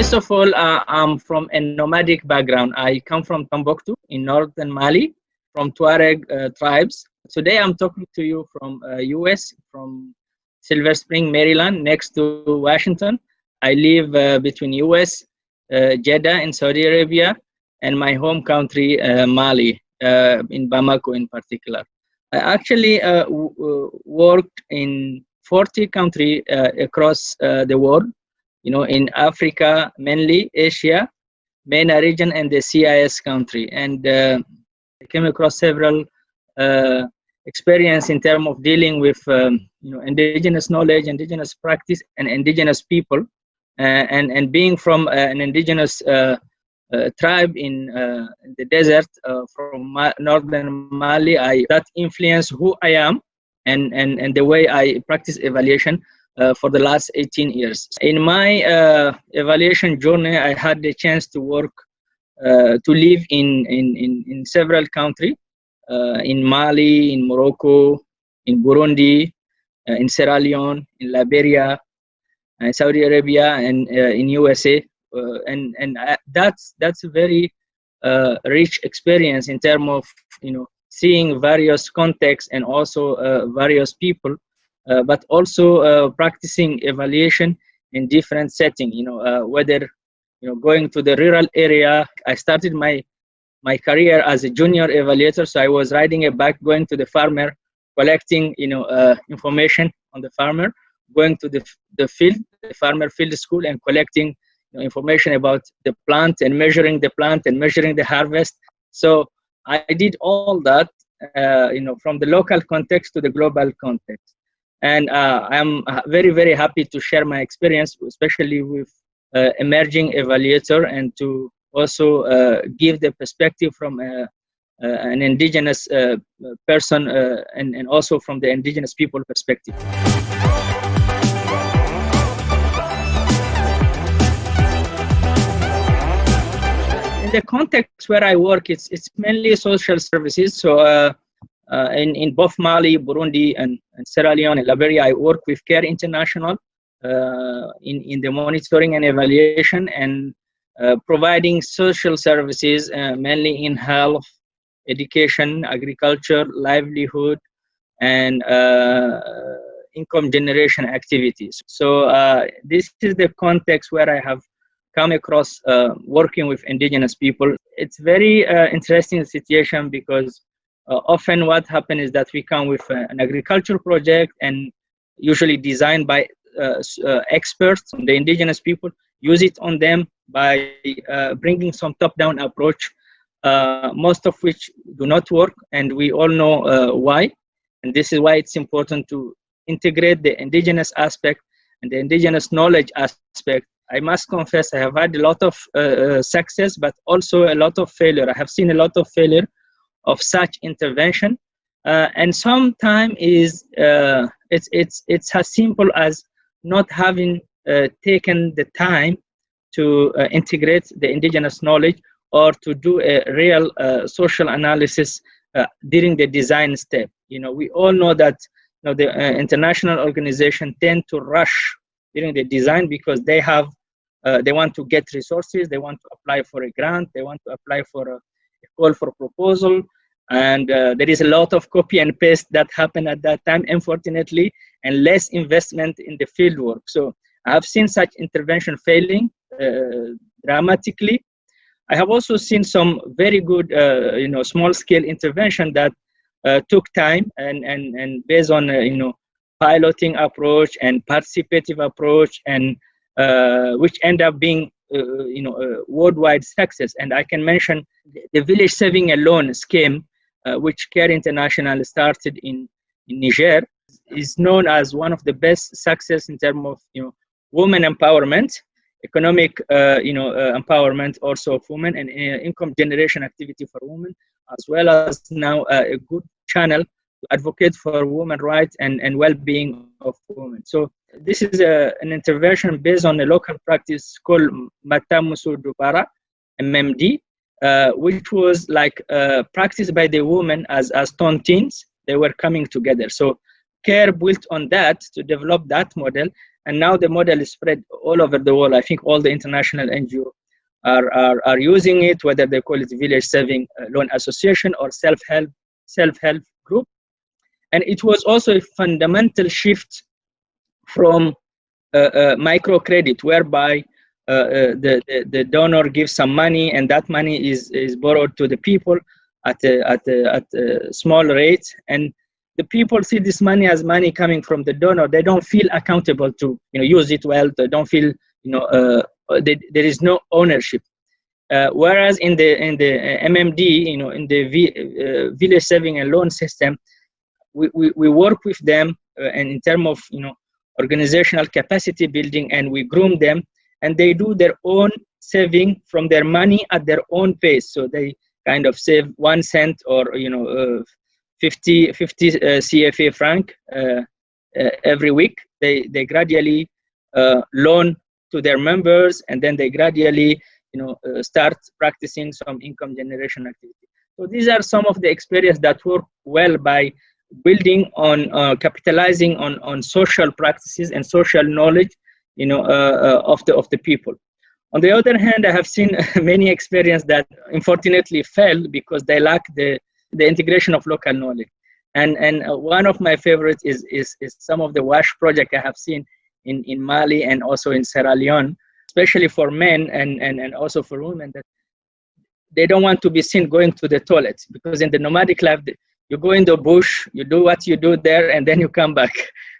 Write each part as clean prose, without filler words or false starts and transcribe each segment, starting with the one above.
First of all, I'm from a nomadic background. I come from Timbuktu in northern Mali, from Tuareg tribes. Today I'm talking to you from US, from Silver Spring, Maryland, next to Washington. I live between US, Jeddah in Saudi Arabia, and my home country, Mali, in Bamako in particular. I actually worked in 40 countries across the world, in Africa, mainly Asia, MENA region, and the CIS country. And I came across several experience in terms of dealing with indigenous knowledge, indigenous practice, and indigenous people. And being from an indigenous tribe in the desert from northern Mali, that influenced who I am and the way I practice evaluation for the last 18 years. In my evaluation journey, I had the chance to work, to live in several countries, in Mali, in Morocco, in Burundi, in Sierra Leone, in Liberia, in Saudi Arabia, and in USA. And that's a very rich experience in terms of seeing various contexts and also various people, but also practicing evaluation in different settings. Whether going to the rural area. I started my career as a junior evaluator, so I was riding a bike, going to the farmer, collecting information on the farmer, going to the field, the farmer field school, and collecting information about the plant and measuring the plant and measuring the harvest. So I did all that, from the local context to the global context. And I'm very, very happy to share my experience, especially with emerging evaluator, and to also give the perspective from an indigenous person and also from the indigenous people perspective. The context where I work, it's mainly social services. So in both Mali, Burundi, and Sierra Leone and Liberia, I work with Care International in the monitoring and evaluation, and providing social services, mainly in health, education, agriculture, livelihood, and income generation activities. So this is the context where I have come across working with indigenous people. It's very interesting situation, because often what happens is that we come with an agriculture project, and usually designed by experts, the indigenous people, use it on them by bringing some top-down approach, most of which do not work, and we all know why. And this is why it's important to integrate the indigenous aspect and the indigenous knowledge aspect. I must confess, I have had a lot of success, but also a lot of failure. I have seen a lot of failure of such intervention, and sometimes it's as simple as not having taken the time to integrate the indigenous knowledge, or to do a real social analysis during the design step. We all know that the international organizations tend to rush during the design, because they want to get resources, they want to apply for a grant, they want to apply for a call for proposal, and there is a lot of copy and paste that happened at that time, unfortunately, and less investment in the field work. So I have seen such intervention failing dramatically. I have also seen some very good, small-scale intervention that took time and based on piloting approach and participative approach, and which end up being worldwide success. And I can mention the Village Saving a Loan scheme, which Care International started in Niger, is known as one of the best success in terms of women empowerment, economic empowerment also of women, and income generation activity for women, as well as now a good channel to advocate for women rights and well-being of women. So this is an intervention based on a local practice called Matamusu Dubara, MMD, which was like practiced by the women as tontines. They were coming together. So Care built on that to develop that model, And now the model is spread all over the world. I think all the international NGO are using it, whether they call it Village Saving Loan Association or self-help group. And it was also a fundamental shift from microcredit, whereby the donor gives some money, and that money is borrowed to the people at a small rate, and the people see this money as money coming from the donor. They don't feel accountable to use it well. They don't feel there is no ownership. Whereas in the MMD, in the village saving and loan system, we work with them and in terms of organizational capacity building, and we groom them, and they do their own saving from their money at their own pace. So they kind of save 1 cent or 50 CFA franc every week. They gradually loan to their members, and then they gradually start practicing some income generation activity. So these are some of the experience that work well by building on capitalizing on social practices and social knowledge of the people. On the other hand, I have seen many experiences that unfortunately failed because they lack the integration of local knowledge. And one of my favorites is some of the WASH project I have seen in Mali and also in Sierra Leone, especially for men and also for women, that they don't want to be seen going to the toilet, because in the nomadic life, you go in the bush, you do what you do there, and then you come back.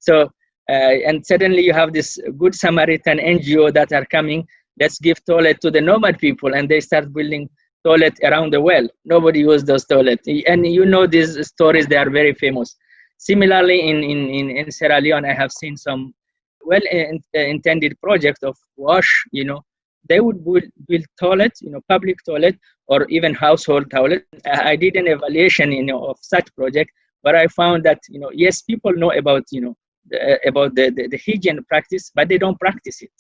So, and suddenly you have this Good Samaritan NGO that are coming, let's give toilet to the nomad people, and they start building toilet around the well. Nobody uses those toilets. And these stories, they are very famous. Similarly, in Sierra Leone, I have seen some well-intended project of WASH. They would build toilets, public toilet, or even household toilet. I did an evaluation, of such project, where I found that, yes, people know about, the hygiene practice, but they don't practice it.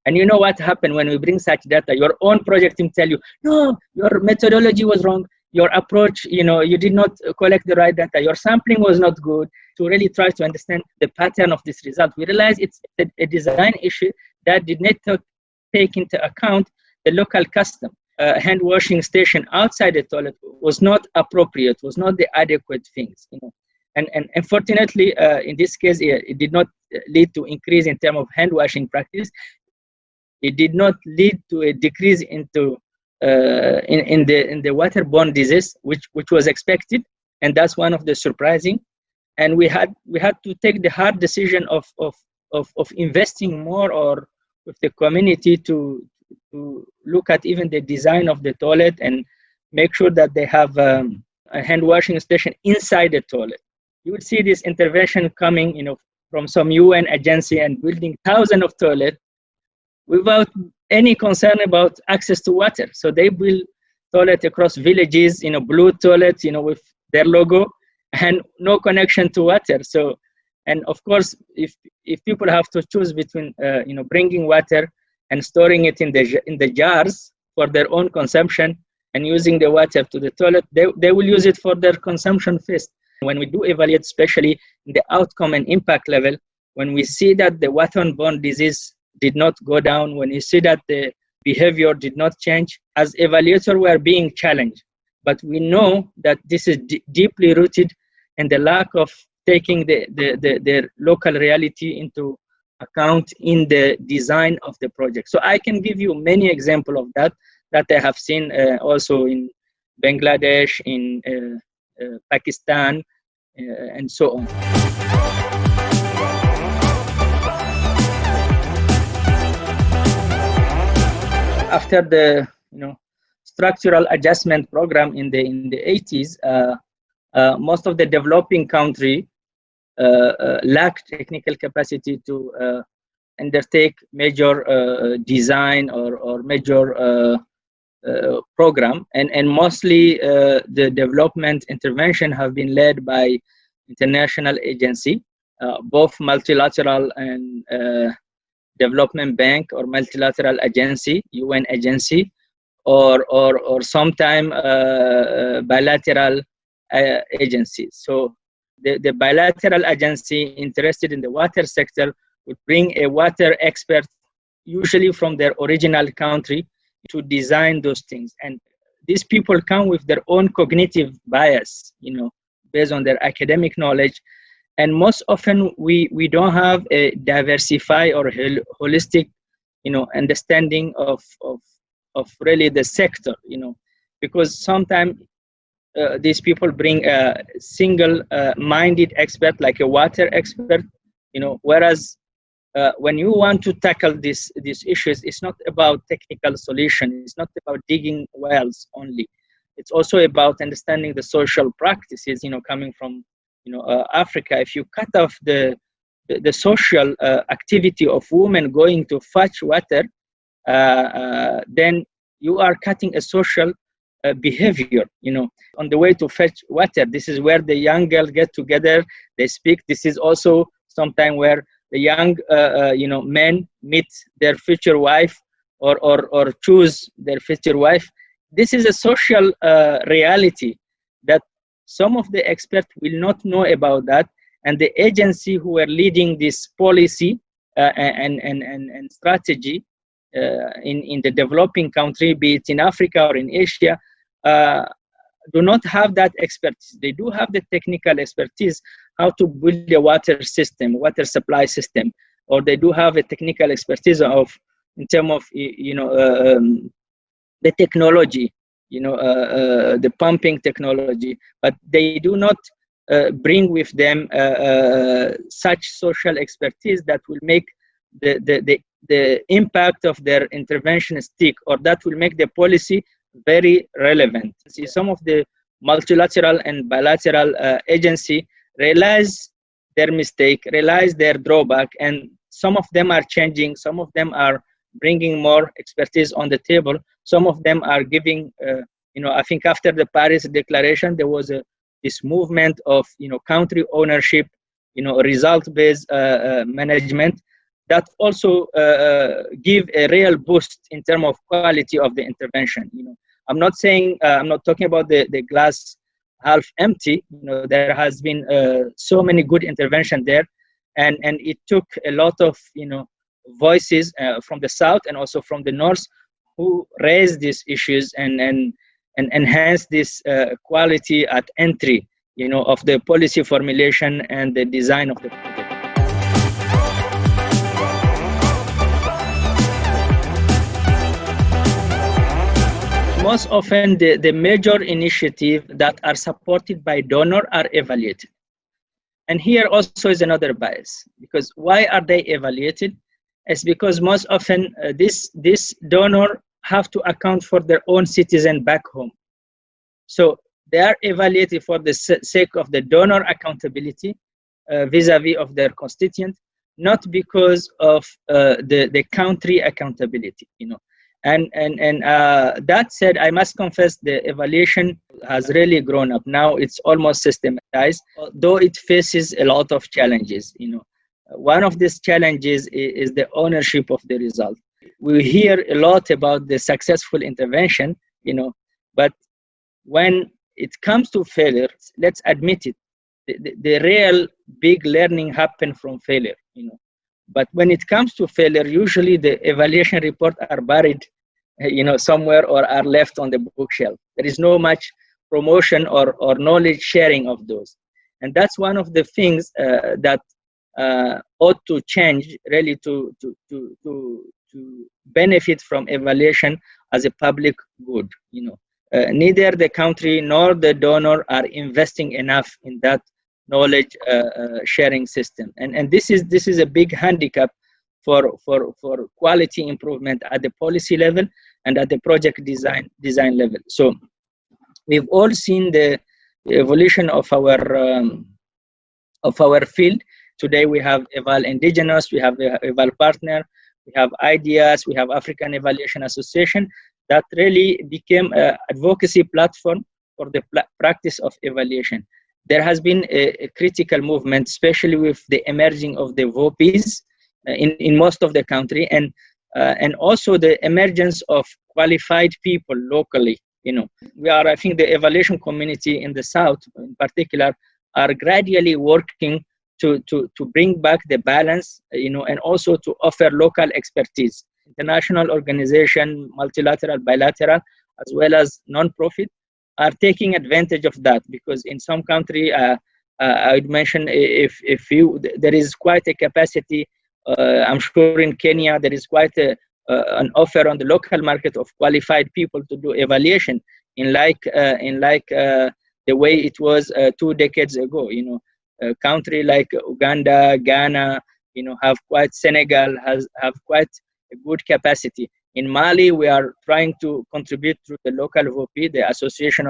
And you know what happened when we bring such data? Your own project team tell you, no, your methodology was wrong. Your approach, you did not collect the right data. Your sampling was not good. To really try to understand the pattern of this result, we realized it's a design issue that did not take into account the local custom. Hand washing station outside the toilet was not appropriate, was not the adequate things. And unfortunately, in this case, it did not lead to increase in terms of hand washing practice. It did not lead to a decrease into in the waterborne disease, which was expected, and that's one of the surprising. And we had to take the hard decision of investing more or with the community to look at even the design of the toilet and make sure that they have a hand washing station inside the toilet. You would see this intervention coming, from some UN agency and building thousands of toilets without any concern about access to water. So they build toilet across villages, blue toilets, with their logo and no connection to water. So, and of course, if people have to choose between, bringing water and storing it in the jars for their own consumption and using the water to the toilet, they will use it for their consumption first. When we do evaluate, especially in the outcome and impact level, when we see that the waterborne disease did not go down, when you see that the behavior did not change, as evaluators we are being challenged. But we know that this is deeply rooted in the lack of taking their local reality into account in the design of the project. So I can give you many examples of that I have seen also in Bangladesh, in Pakistan, and so on. After the structural adjustment program in the 80s, most of the developing country lacked technical capacity to undertake major design or major program, and mostly the development intervention have been led by international agency, both multilateral and development bank or multilateral agency, UN agency, or sometime bilateral agencies. So the bilateral agency interested in the water sector would bring a water expert, usually from their original country, to design those things. And these people come with their own cognitive bias, based on their academic knowledge. And most often we don't have a diversified or holistic, understanding of really the sector, because sometimes these people bring a single-minded expert, like a water expert, whereas when you want to tackle these issues, it's not about technical solution. It's not about digging wells only. It's also about understanding the social practices, coming from, Africa. If you cut off the social activity of women going to fetch water, then you are cutting a social behavior, on the way to fetch water. This is where the young girls get together, they speak. This is also sometime where the young, men meet their future wife or choose their future wife. This is a social reality that some of the experts will not know about that, and the agency who are leading this policy and strategy in the developing country, be it in Africa or in Asia, do not have that expertise. They do have the technical expertise how to build a water system, water supply system, or they do have a technical expertise in terms of the technology, the pumping technology, but they do not bring with them such social expertise that will make the impact of their intervention stick, or that will make the policy very relevant. See, some of the multilateral and bilateral agency realize their mistake, realize their drawback, and some of them are changing, some of them are bringing more expertise on the table, some of them are giving, I think after the Paris Declaration, there was this movement of, country ownership, result-based management, that also give a real boost in terms of quality of the intervention. I'm not saying, I'm not talking about the glass half empty. There has been so many good intervention there, and it took a lot of voices from the south and also from the north who raised these issues and enhance this quality at entry, of the policy formulation and the design of the project. Most often, the major initiatives that are supported by donor are evaluated. And here also is another bias, because why are they evaluated? It's because most often this donor have to account for their own citizen back home. So they are evaluated for the sake of the donor accountability vis-a-vis of their constituent, not because of the country accountability, And that said, I must confess the evaluation has really grown up. Now it's almost systematized, though it faces a lot of challenges. One of these challenges is the ownership of the result. We hear a lot about the successful intervention, but when it comes to failure, let's admit it, the real big learning happens from failure, But when it comes to failure, usually the evaluation reports are buried, somewhere, or are left on the bookshelf. There is no much promotion or knowledge sharing of those. And that's one of the things that ought to change, really, to benefit from evaluation as a public good. Neither the country nor the donor are investing enough in that knowledge sharing system, and this is a big handicap for quality improvement at the policy level and at the project design level. So we've all seen the evolution of our field. Today we have EvalIndigenous, we have Eval Partner, we have ideas, we have African Evaluation Association that really became an advocacy platform for the practice of evaluation. There has been a critical movement, especially with the emerging of the VOPs in most of the country, and also the emergence of qualified people locally. I think the evaluation community in the South, in particular, are gradually working to bring back the balance, and also to offer local expertise. International organization, multilateral, bilateral, as well as non-profit, are taking advantage of that, because in some country, I would mention, there is quite a capacity. I'm sure in Kenya there is quite an offer on the local market of qualified people to do evaluation, in the way it was 2 decades ago. A country like Uganda, Ghana, Senegal have quite a good capacity. In Mali, we are trying to contribute through the local VOP, the Association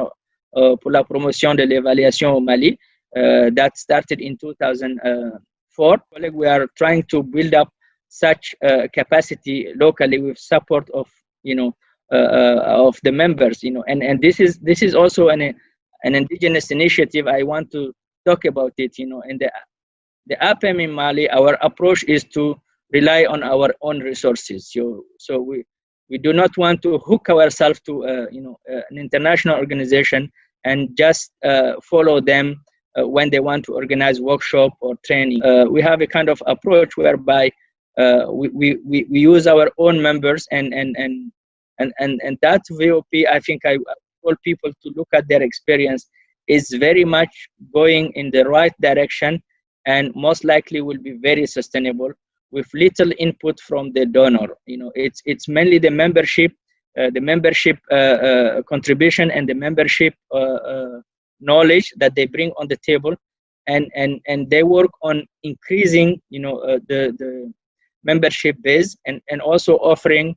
pour la promotion de l'évaluation au Mali, that started in 2004. We are trying to build up such capacity locally with support of the members, and this is also an indigenous initiative. I want to talk about it. And the APEM in Mali, our approach is to rely on our own resources. So we do not want to hook ourselves to an international organization and just follow them when they want to organize workshop or training. We have a kind of approach whereby we use our own members, and that VOP, I think I told people to look at their experience, is very much going in the right direction, and most likely will be very sustainable with little input from the donor. It's mainly the membership contribution and the membership knowledge that they bring on the table, and they work on increasing the membership base, and also offering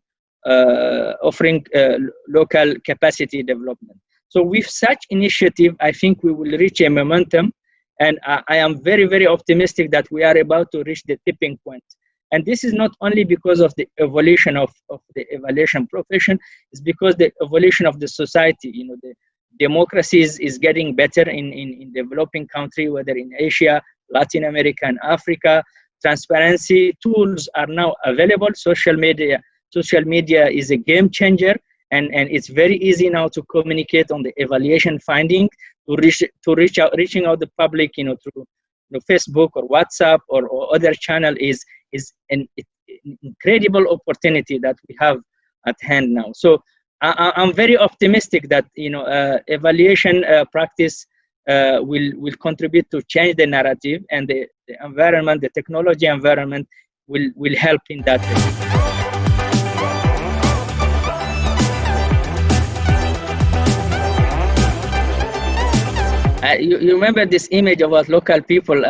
local capacity development. So with such initiative, I think we will reach a momentum, and I am very, very optimistic that we are about to reach the tipping point. And this is not only because of the evolution of the evaluation profession, it's because the evolution of the society. The democracy is getting better in developing countries, whether in Asia, Latin America, and Africa. Transparency tools are now available. Social media is a game changer, and it's very easy now to communicate on the evaluation finding, reaching out the public, through Facebook or WhatsApp or other channel is an incredible opportunity that we have at hand now. So I'm very optimistic that evaluation practice will contribute to change the narrative, and the environment, the technology environment will help in that way. You remember this image about local people,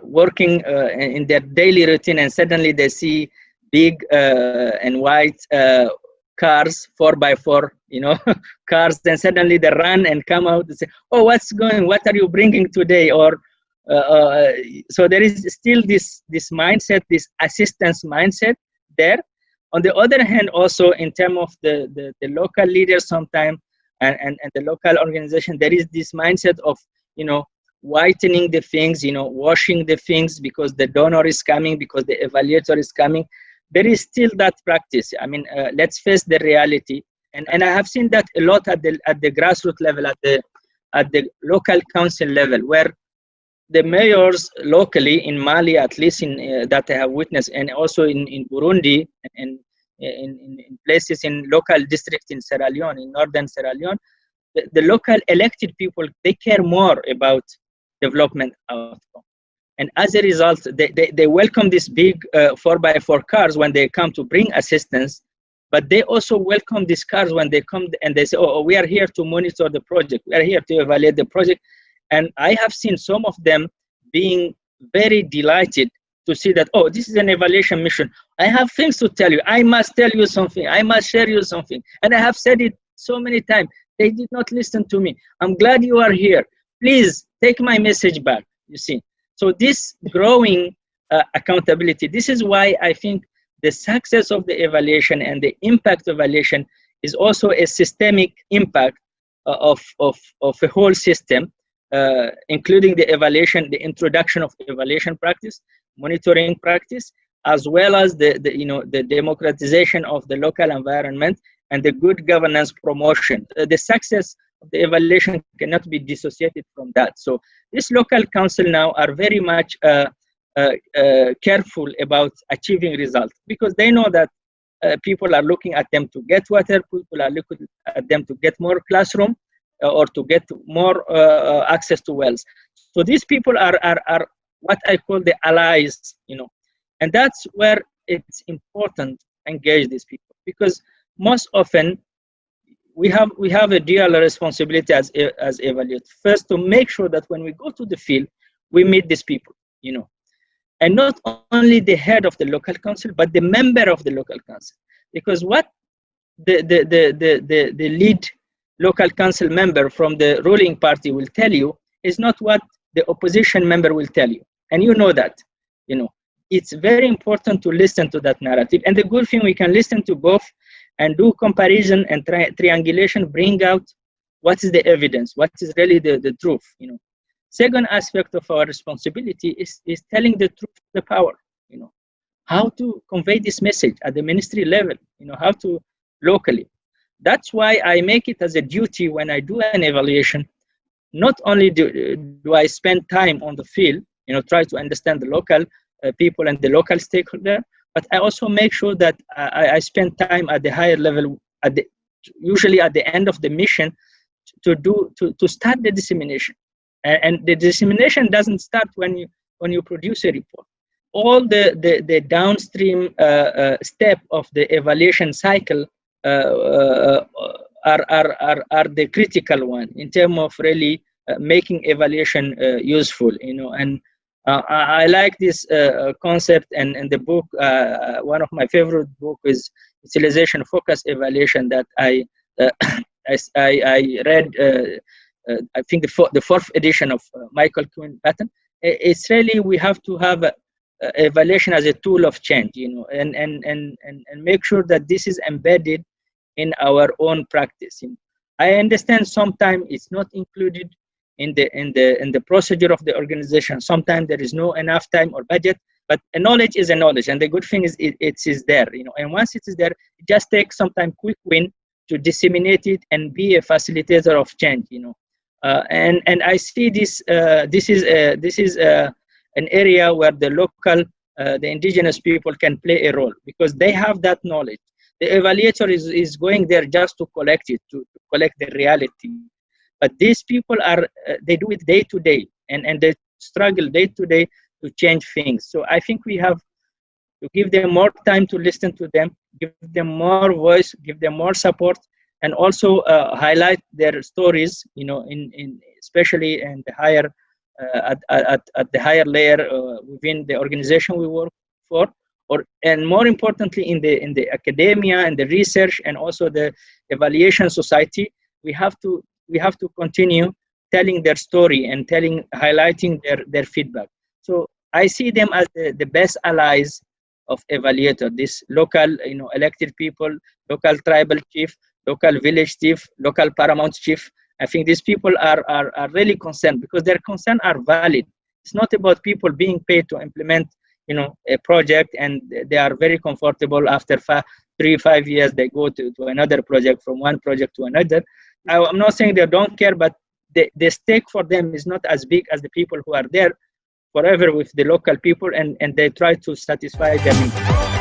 working in their daily routine, and suddenly they see big and white cars, 4x4, cars. Then suddenly they run and come out and say, "Oh, what are you bringing today?" Or so there is still this mindset, this assistance mindset there. On the other hand, also in terms of the local leaders, sometimes. And the local organization, there is this mindset of whitening the things, washing the things because the donor is coming, because the evaluator is coming. There is still that practice. I mean, let's face the reality, and I have seen that a lot at the grassroots level, at the local council level, where the mayors locally in Mali, at least that I have witnessed, and also in Burundi and in places in local districts in Sierra Leone, in northern Sierra Leone, the local elected people, they care more about development outcome. And as a result, they welcome these big 4x4 cars when they come to bring assistance, but they also welcome these cars when they come and they say, oh, we are here to monitor the project, we are here to evaluate the project. And I have seen some of them being very delighted to see that, oh, this is an evaluation mission. I have things to tell you. I must tell you something. I must share you something. And I have said it so many times. They did not listen to me. I'm glad you are here. Please take my message back, you see. So this growing accountability, this is why I think the success of the evaluation and the impact of evaluation is also a systemic impact of a whole system, including the evaluation, the introduction of evaluation practice, monitoring practice, as well as the democratization of the local environment and the good governance promotion. The success of the evaluation cannot be dissociated from that. So this local council now are very much careful about achieving results, because they know that people are looking at them to get water, people are looking at them to get more classroom or to get more access to wells. So these people are what I call the allies, and that's where it's important to engage these people, because most often we have a dual responsibility as evaluators. First, to make sure that when we go to the field, we meet these people, and not only the head of the local council, but the member of the local council, because what the lead local council member from the ruling party will tell you is not what the opposition member will tell you, and that. It's very important to listen to that narrative, and the good thing, we can listen to both and do comparison and triangulation, bring out what is the evidence, what is really the truth. Second aspect of our responsibility is telling the truth to the power. How to convey this message at the ministry level. How to locally. That's why I make it as a duty when I do an evaluation. Not only do I spend time on the field, try to understand the local people and the local stakeholder, but I also make sure that I spend time at the higher level, usually at the end of the mission, to start the dissemination. And the dissemination doesn't start when you produce a report. All the downstream step of the evaluation cycle are the critical one in terms of really making evaluation useful. And I like this concept, and the book, one of my favorite book is Utilization Focus Evaluation that I read, I think the fourth edition of Michael Quinn pattern. It's really, we have to have evaluation as a tool of change, and make sure that this is embedded in our own practice. I understand sometimes it's not included in the procedure of the organization. Sometimes there is no enough time or budget, but a knowledge is a knowledge, and the good thing is it is there, and once it is there, it just takes sometimes quick win to disseminate it and be a facilitator of change, and I see this is an area where the local, the indigenous people can play a role, because they have that knowledge. The evaluator is going there just to collect it, to collect the reality. But these people they do it day to day, and they struggle day to day to change things. So I think we have to give them more time to listen to them, give them more voice, give them more support, and also highlight their stories, especially in the higher at the higher layer within the organization we work for, and more importantly in the academia and the research and also the evaluation society. We have to continue telling their story and highlighting their feedback. So I see them as the best allies of evaluator. This local, elected people, local tribal chief, local village chief, local paramount chief. I think these people are really concerned, because their concerns are valid. It's not about people being paid to implement, a project, and they are very comfortable. After 3-5 years, they go to another project, from one project to another. I'm not saying they don't care, but the stake for them is not as big as the people who are there forever with the local people, and they try to satisfy their needs.